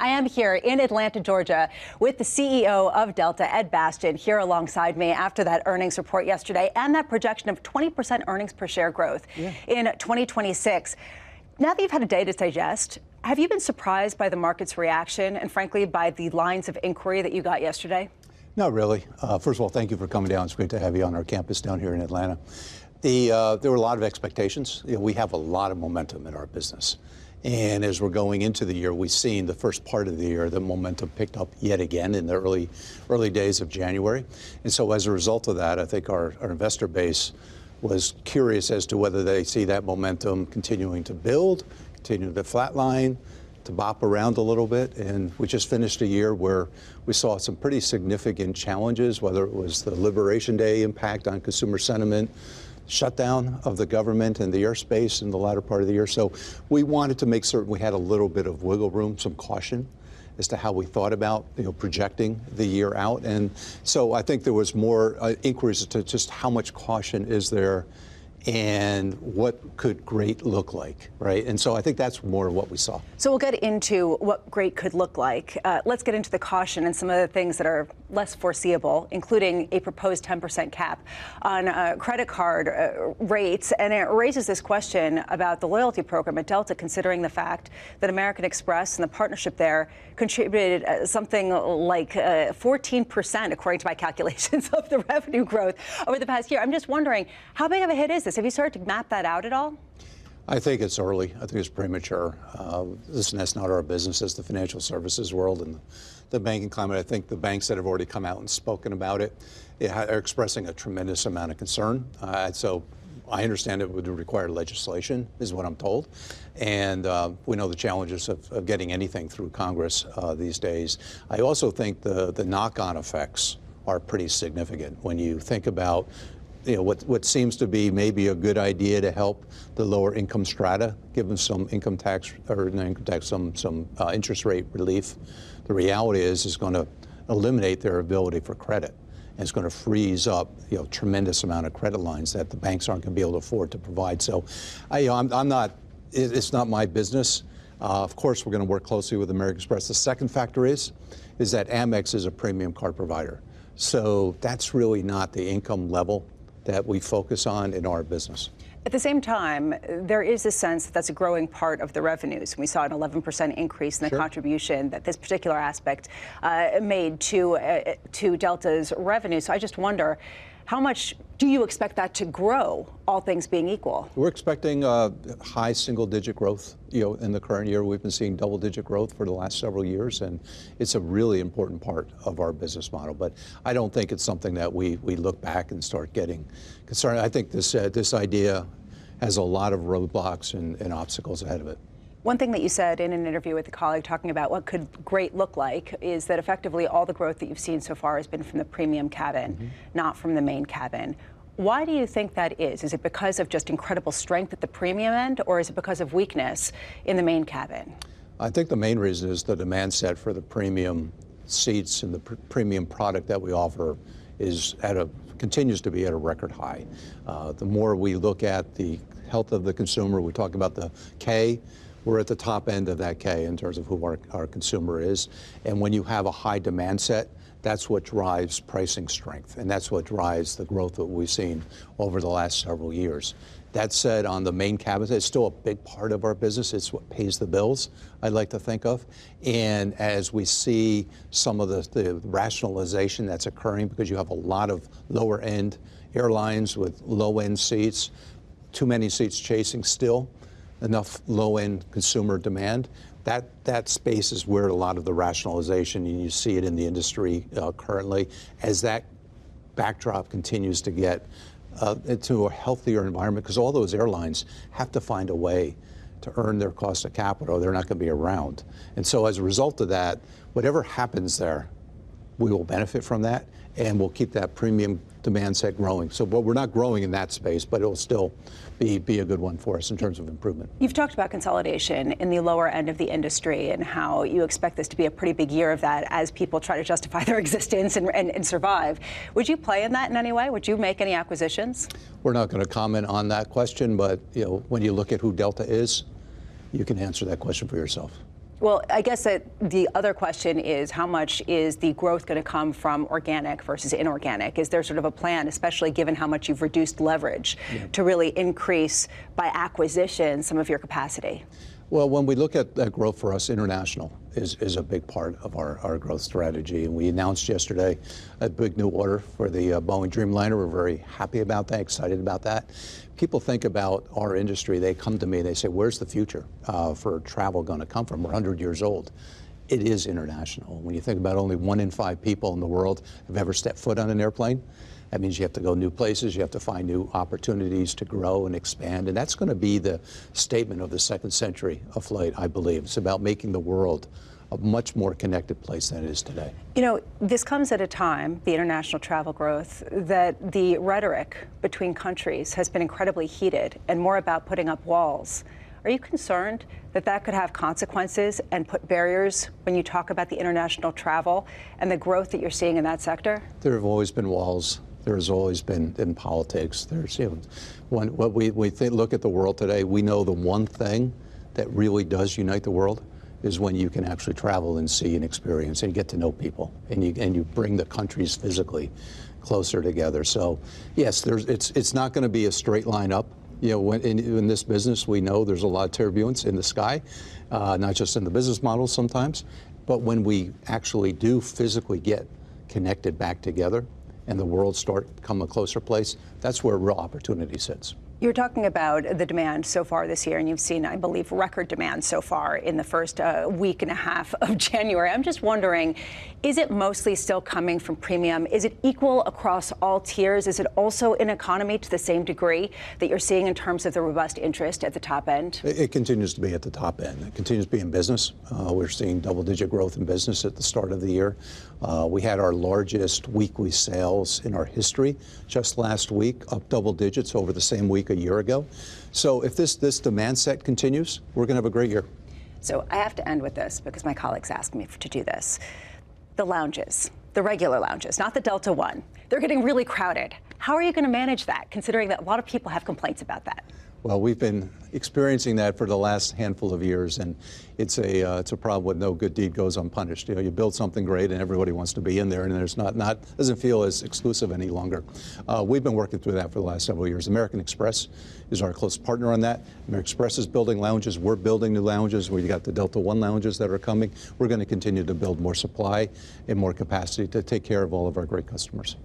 I am here in Atlanta, Georgia, with the CEO of Delta, Ed Bastian, here alongside me after that earnings report yesterday and that projection of 20% earnings per share growth in 2026. Now that you've had a day to digest, have you been surprised by the market's reaction and, frankly, by the lines of inquiry that you got yesterday? Not really. First of all, thank you for coming down. It's great to have you on our campus down here in Atlanta. There were a lot of expectations. We have a lot of momentum in our business. And as we're going into the year, we've seen the first part of the year, the momentum picked up yet again in the early days of January. And so as a result of that, I think our investor base was curious as to whether they see that momentum continuing to build, continuing to flatline, to bop around a little bit. And we just finished a year where we saw some pretty significant challenges, whether it was the Liberation Day impact on consumer sentiment, shutdown of the government and the airspace in the latter part of the year. So we wanted to make certain we had a little bit of wiggle room, some caution as to how we thought about projecting the year out. And so I think there was more inquiries to just how much caution is there and what could great look like, right? And so I think that's more of what we saw. So we'll get into what great could look like. Let's get into the caution and some of the things that are less foreseeable, including a proposed 10% cap on credit card rates. And it raises this question about the loyalty program at Delta, considering the fact that American Express and the partnership there contributed something like 14%, according to my calculations, of the revenue growth over the past year. I'm just wondering, how big of a hit is this? Have you started to map that out at all? I think it's early. I think it's premature. That's not our business as the financial services world and the banking climate. I think the banks that have already come out and spoken about it are expressing a tremendous amount of concern. So I understand it would require legislation, is what I'm told. And we know the challenges of getting anything through Congress these days. I also think the knock-on effects are pretty significant when you think about what seems to be maybe a good idea to help the lower income strata, give them some income tax or not income tax, some interest rate relief. The reality is going to eliminate their ability for credit, and it's going to freeze up tremendous amount of credit lines that the banks aren't going to be able to afford to provide. So, I'm not. It's not my business. Of course, we're going to work closely with American Express. The second factor is that Amex is a premium card provider, so that's really not the income level that we focus on in our business. At the same time, there is a sense that that's a growing part of the revenues. We saw an 11% increase in the contribution that this particular aspect made to Delta's revenue. So I just wonder, how much do you expect that to grow, all things being equal? We're expecting high single-digit growth. In the current year, we've been seeing double-digit growth for the last several years, and it's a really important part of our business model. But I don't think it's something that we look back and start getting concerned. I think this idea has a lot of roadblocks and obstacles ahead of it. One thing that you said in an interview with a colleague talking about what could great look like is that effectively all the growth that you've seen so far has been from the premium cabin, not from the main cabin. Why do you think that is? Is it because of just incredible strength at the premium end, or is it because of weakness in the main cabin? I think the main reason is the demand set for the premium seats and the premium product that we offer is continues to be at a record high. The more we look at the health of the consumer, we talk about the K. We're at the top end of that K in terms of who our consumer is. And when you have a high demand set, that's what drives pricing strength, and that's what drives the growth that we've seen over the last several years. That said, on the main cabin, it's still a big part of our business. It's what pays the bills, I'd like to think of. And as we see some of the rationalization that's occurring, because you have a lot of lower-end airlines with low-end seats, too many seats chasing still, enough low-end consumer demand, that space is where a lot of the rationalization, and you see it in the industry currently, as that backdrop continues to get into a healthier environment, because all those airlines have to find a way to earn their cost of capital. They're not going to be around. And so as a result of that, whatever happens there, we will benefit from that, and we'll keep that premium demand set growing. So, but we're not growing in that space, but it'll still be a good one for us in terms of improvement. You've talked about consolidation in the lower end of the industry and how you expect this to be a pretty big year of that as people try to justify their existence and survive. Would you play in that in any way? Would you make any acquisitions? We're not going to comment on that question, but when you look at who Delta is, you can answer that question for yourself. Well, I guess that the other question is how much is the growth going to come from organic versus inorganic? Is there sort of a plan, especially given how much you've reduced leverage, to really increase by acquisition some of your capacity? Well, when we look at that growth for us, international is a big part of our growth strategy. And we announced yesterday a big new order for the Boeing Dreamliner. We're very happy about that, excited about that. People think about our industry, they come to me, they say, where's the future for travel going to come from? We're 100 years old. It is international. When you think about only 1 in 5 people in the world have ever stepped foot on an airplane, that means you have to go new places, you have to find new opportunities to grow and expand, and that's going to be the statement of the second century of flight, I believe. It's about making the world a much more connected place than it is today. You know, this comes at a time, the international travel growth, that the rhetoric between countries has been incredibly heated and more about putting up walls. Are you concerned that that could have consequences and put barriers when you talk about the international travel and the growth that you're seeing in that sector? There have always been walls. There's always been in politics. There's, what we look at the world today, we know the one thing that really does unite the world is when you can actually travel and see and experience and get to know people, and you bring the countries physically closer together. So yes, it's not going to be a straight line up. You know, in this business, we know there's a lot of turbulence in the sky, not just in the business model sometimes, but when we actually do physically get connected back together and the world start to become a closer place, that's where real opportunity sits. You're talking about the demand so far this year, and you've seen, I believe, record demand so far in the first week and a half of January. I'm just wondering, is it mostly still coming from premium? Is it equal across all tiers? Is it also in economy to the same degree that you're seeing in terms of the robust interest at the top end? It continues to be at the top end. It continues to be in business. We're seeing double-digit growth in business at the start of the year. We had our largest weekly sales in our history just last week, up double digits over the same week a year ago. So if this demand set continues, we're going to have a great year. So I have to end with this because my colleagues asked me to do this. The lounges, the regular lounges, not the Delta One, they're getting really crowded. How are you going to manage that, considering that a lot of people have complaints about that? Well, we've been experiencing that for the last handful of years, and it's a problem with no good deed goes unpunished. You know, you build something great, and everybody wants to be in there, and there's doesn't feel as exclusive any longer. We've been working through that for the last several years. American Express is our close partner on that. American Express is building lounges. We're building new lounges. We've got the Delta One lounges that are coming. We're going to continue to build more supply and more capacity to take care of all of our great customers.